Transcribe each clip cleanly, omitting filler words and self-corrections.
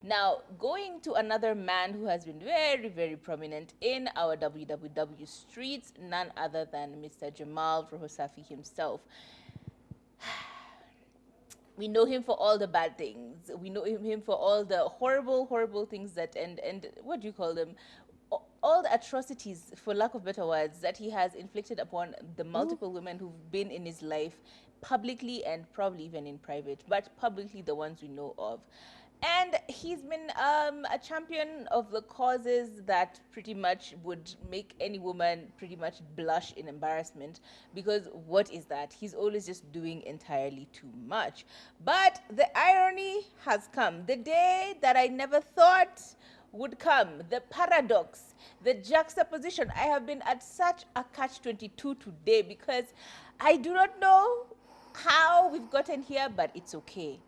Now, going to another man who has been very, very prominent in our WWW streets, none other than Mr. Jamal Roho Safi himself. We know him for all the bad things. We know him for all the horrible, horrible things that, and what do you call them? All the atrocities, for lack of better words, that he has inflicted upon the multiple women who've been in his life, publicly and probably even in private, but publicly the ones we know of. And he's been a champion of the causes that pretty much would make any woman pretty much blush in embarrassment, because what is that? He's always just doing entirely too much. But the irony has come. The day that I never thought would come, the paradox, the juxtaposition. I have been at such a catch-22 today, because I do not know how we've gotten here, but it's okay.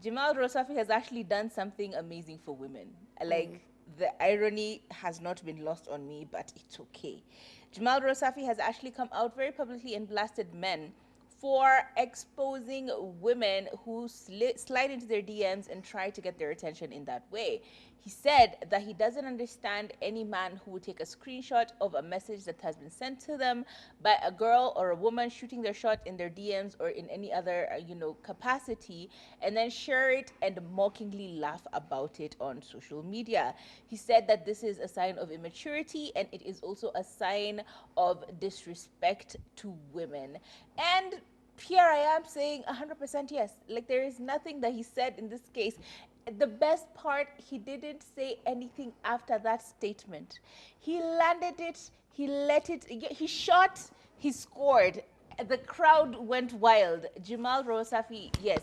Jamal Rosafi has actually done something amazing for women. Like, the irony has not been lost on me, but it's okay. Jamal Rosafi has actually come out very publicly and blasted men for exposing women who slide into their DMs and try to get their attention in that way. He said that he doesn't understand any man who would take a screenshot of a message that has been sent to them by a girl or a woman shooting their shot in their DMs or in any other, capacity, and then share it and mockingly laugh about it on social media. He said that this is a sign of immaturity, and it is also a sign of disrespect to women. And here I am saying 100% yes. Like, there is nothing that he said in this case. The best part, he didn't say anything after that statement. He landed it, he let it, he shot, he scored. The crowd went wild. Jamal Rosafi, yes,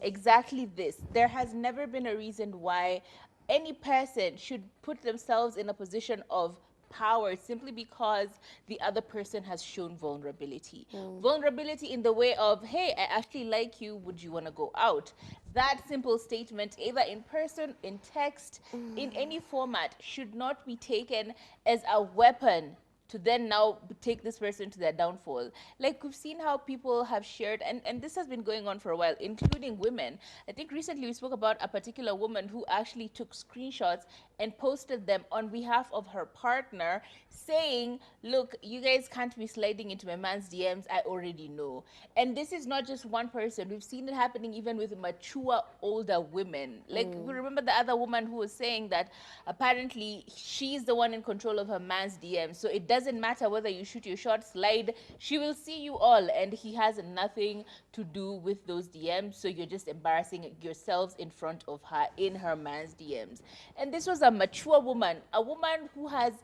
exactly this. There has never been a reason why any person should put themselves in a position of power simply because the other person has shown vulnerability. Vulnerability in the way of, hey, I actually like you, would you want to go out? That simple statement, either in person, in text, in any format, should not be taken as a weapon to then now take this person to their downfall. Like, we've seen how people have shared, and this has been going on for a while, including women. I think recently we spoke about a particular woman who actually took screenshots and posted them on behalf of her partner, saying, look, you guys can't be sliding into my man's DMs, I already know. And this is not just one person. We've seen it happening even with mature, older women. Like, we remember the other woman who was saying that apparently she's the one in control of her man's DMs, so it doesn't matter whether you shoot your shot, slide, she will see you all, and he has nothing to do with those DMs, so you're just embarrassing yourselves in front of her in her man's DMs. And this was a mature woman, a woman who has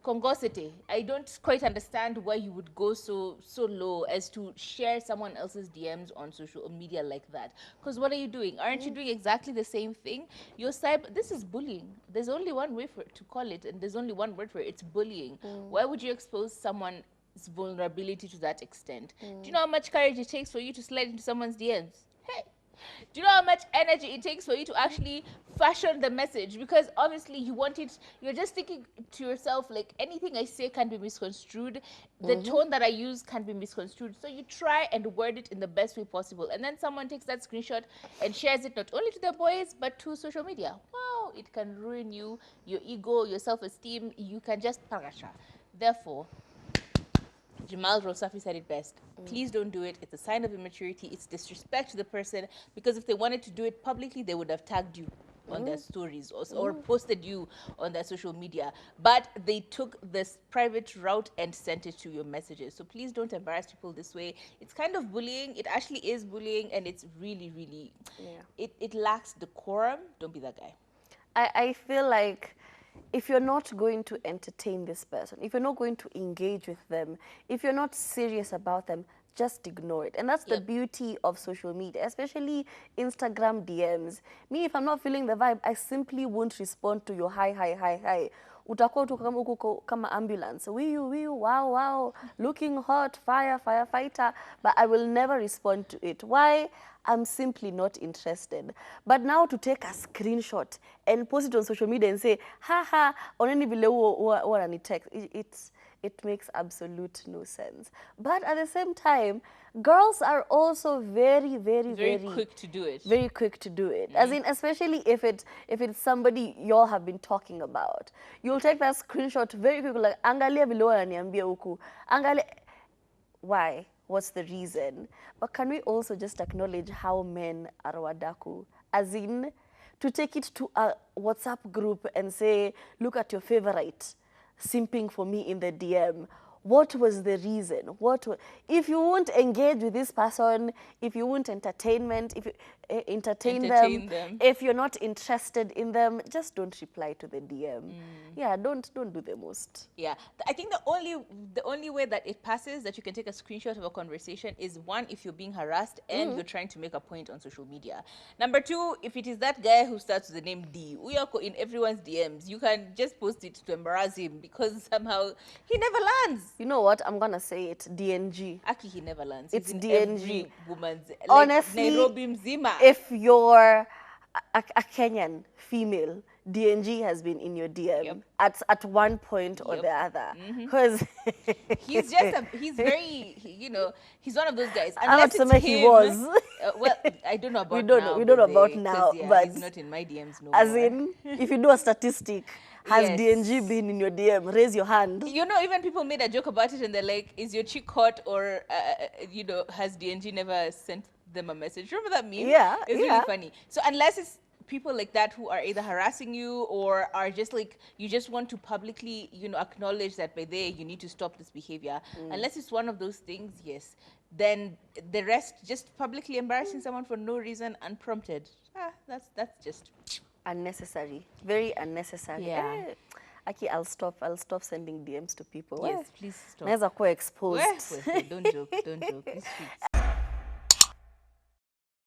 congosity. I don't quite understand why you would go so low as to share someone else's DMs on social media like that. Because what are you doing? Aren't you doing exactly the same thing? This is bullying. There's only one way to call it, and there's only one word for it. It's bullying. Why would you expose someone's vulnerability to that extent? Do you know how much courage it takes for you to slide into someone's DMs? Hey, do you know how much energy it takes for you to actually fashion the message? Because obviously you want it, you're just thinking to yourself, like, anything I say can be misconstrued. The tone that I use can be misconstrued. So you try and word it in the best way possible. And then someone takes that screenshot and shares it not only to their boys, but to social media. Wow, it can ruin you, your ego, your self-esteem. You can just parasha. Therefore, Jamal Rosafi said it best. Please don't do it. It's a sign of immaturity. It's disrespect to the person, because if they wanted to do it publicly, they would have tagged you on their stories or posted you on their social media. But they took this private route and sent it to your messages. So please don't embarrass people this way. It's kind of bullying. It actually is bullying, and it's really, really, it lacks decorum. Don't be that guy. I feel like if you're not going to entertain this person, if you're not going to engage with them, if you're not serious about them, just ignore it. And that's the beauty of social media, especially Instagram DMs. Me, if I'm not feeling the vibe, I simply won't respond to your hi, hi, hi, hi. Utakuwa tu kama uko kama ambulance. Wiu, wow, wow, looking hot, firefighter. But I will never respond to it. Why? I'm simply not interested. But now to take a screenshot and post it on social media and say, haha, oneni vile huo text, it makes absolute no sense. But at the same time, girls are also Very quick to do it. very quick to do it. As in, especially if it's somebody y'all have been talking about, you'll take that screenshot very quickly, like angalia below ananiambia huku, angalia. Why? What's the reason? But can we also just acknowledge how men are wadaku? As in, to take it to a WhatsApp group and say, look at your favorite simping for me in the DM. What was the reason? If you won't engage with this person, if you won't entertain Entertain them. if you're not interested in them, just don't reply to the DM. Yeah, don't do the most. Yeah, I think the only way that it passes, that you can take a screenshot of a conversation, is one, if you're being harassed and you're trying to make a point on social media. Number two, if it is that guy who starts with the name D, Uyako in everyone's DMs, you can just post it to embarrass him because somehow he never lands. You know what? I'm gonna say it. DNG. Aki, he never lands. It's He's in DNG. every woman's, like Honestly, Nairobi Mzima. If you're a Kenyan female, DNG has been in your DM at one point or the other. Because he's very, he's one of those guys. Unless Unless it's him, he was. Well, I don't know about We don't now. know. We don't know about 'cause, now, yeah, but he's not in my DMs no as more. in, if you do a statistic, has Yes. DNG been in your DM? Raise your hand. Even people made a joke about it and they're like, is your chick hot, or, has DNG never sent them a message? Remember that meme? Yeah, It's yeah. really funny. So unless it's people like that who are either harassing you or are just like, you just want to publicly, acknowledge that by there you need to stop this behavior. Unless it's one of those things, yes. Then the rest, just publicly embarrassing someone for no reason, unprompted. That's just Unnecessary. Very unnecessary. Yeah. Aki, I'll stop sending DMs to people. yes. Please stop. Naweza kuwa exposed. Don't joke. These streets.